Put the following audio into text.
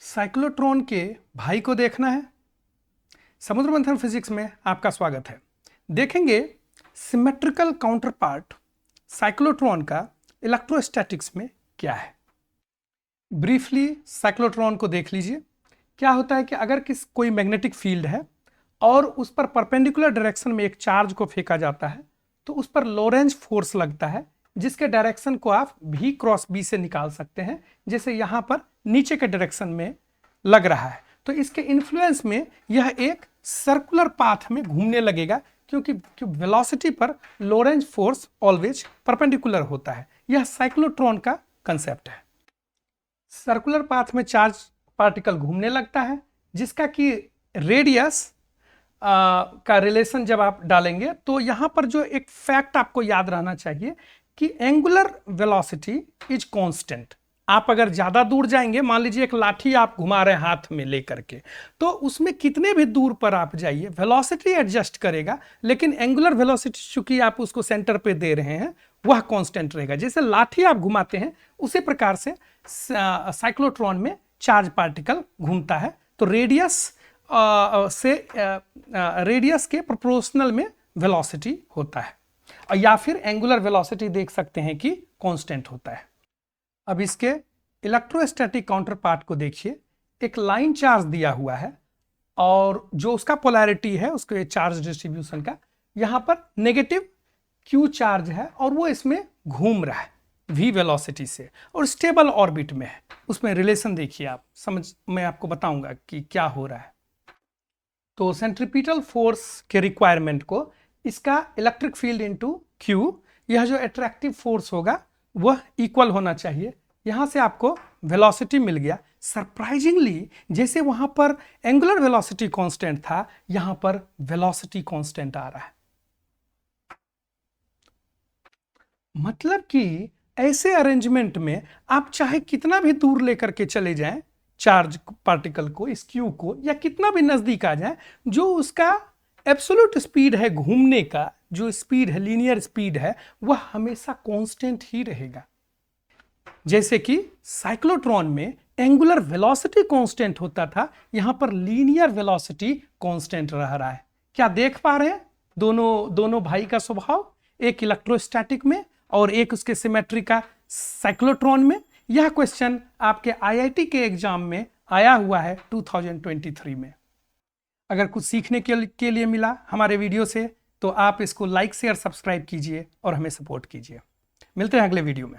Cyclotron के भाई को देखना है। समुद्र मंथन फिजिक्स में आपका स्वागत है। देखेंगे सिमेट्रिकल काउंटरपार्ट साइक्लोट्रॉन का इलेक्ट्रोस्टैटिक्स में क्या है। ब्रीफली साइक्लोट्रॉन को देख लीजिए। क्या होता है कि अगर कोई मैग्नेटिक फील्ड है और उस पर परपेंडिकुलर डायरेक्शन में एक चार्ज को फेंका जाता है तो उस पर लोरेंज फोर्स लगता है, जिसके डायरेक्शन को आप v क्रॉस b से निकाल सकते हैं। जैसे यहां पर नीचे के डायरेक्शन में लग रहा है तो इसके इन्फ्लुएंस में यह एक सर्कुलर पाथ में घूमने लगेगा, क्योंकि वेलोसिटी पर लोरेंज फोर्स ऑलवेज परपेंडिकुलर होता है। यह साइक्लोट्रॉन का कंसेप्ट है। सर्कुलर पाथ में चार्ज पार्टिकल घूमने लगता है, जिसका कि रेडियस का रिलेशन जब आप डालेंगे तो यहां पर जो एक फैक्ट आपको याद रहना चाहिए कि एंगुलर वेलोसिटी इज कांस्टेंट। आप अगर ज्यादा दूर जाएंगे, मान लीजिए एक लाठी आप घुमा रहे हैं हाथ में लेकर के, तो उसमें कितने भी दूर पर आप जाइए वेलोसिटी एडजस्ट करेगा, लेकिन एंगुलर वेलोसिटी चूंकि आप उसको सेंटर पे दे रहे हैं वह कांस्टेंट रहेगा। जैसे लाठी आप घुमाते हैं उसी प्रकार से साइक्लोट्रॉन में चार्ज पार्टिकल घूमता है। तो रेडियस के प्रोपोर्शनल में वेलोसिटी होता है, और या फिर एंगुलर वेलोसिटी देख सकते हैं कि कांस्टेंट होता है। अब इसके इलेक्ट्रोस्टैटिक काउंटर पार्ट को देखिए। एक लाइन चार्ज दिया हुआ है और जो उसका पोलैरिटी है उसके चार्ज डिस्ट्रीब्यूशन का, यहां पर नेगेटिव क्यू चार्ज है और वो इसमें घूम रहा है v वेलोसिटी से और स्टेबल ऑर्बिट में है। उसमें रिलेशन देखिए, आप मैं आपको बताऊंगा कि क्या हो रहा है। तो सेंट्रीपिटल फोर्स के रिक्वायरमेंट को इसका इलेक्ट्रिक फील्ड इनटू क्यू, यह जो अट्रैक्टिव फोर्स होगा वह इक्वल होना चाहिए। यहां से आपको वेलोसिटी मिल गया। सरप्राइजिंगली जैसे वहां पर एंगुलर वेलोसिटी कांस्टेंट था, यहां पर वेलोसिटी कांस्टेंट आ रहा है। मतलब कि ऐसे अरेंजमेंट में आप चाहे कितना भी दूर लेकर के चले जाएं चार्ज पार्टिकल को, इस क्यू को, या कितना भी नजदीक आ जाए, जो उसका एब्सोल्यूट स्पीड है घूमने का, जो स्पीड है लीनियर स्पीड है, वह हमेशा कांस्टेंट ही रहेगा। जैसे कि साइक्लोट्रॉन में एंगुलर वेलोसिटी कांस्टेंट होता था, यहां पर लीनियर वेलोसिटी कांस्टेंट रह रहा है। क्या देख पा रहे हैं दोनों भाई का स्वभाव, एक इलेक्ट्रोस्टैटिक में और एक उसके सिमेट्री का साइक्लोट्रॉन में। यह क्वेश्चन आपके आईआईटी के एग्जाम में आया हुआ है 2023 में। अगर कुछ सीखने के लिए मिला हमारे वीडियो से तो आप इसको लाइक शेयर सब्सक्राइब कीजिए और हमें सपोर्ट कीजिए। मिलते हैं अगले वीडियो में।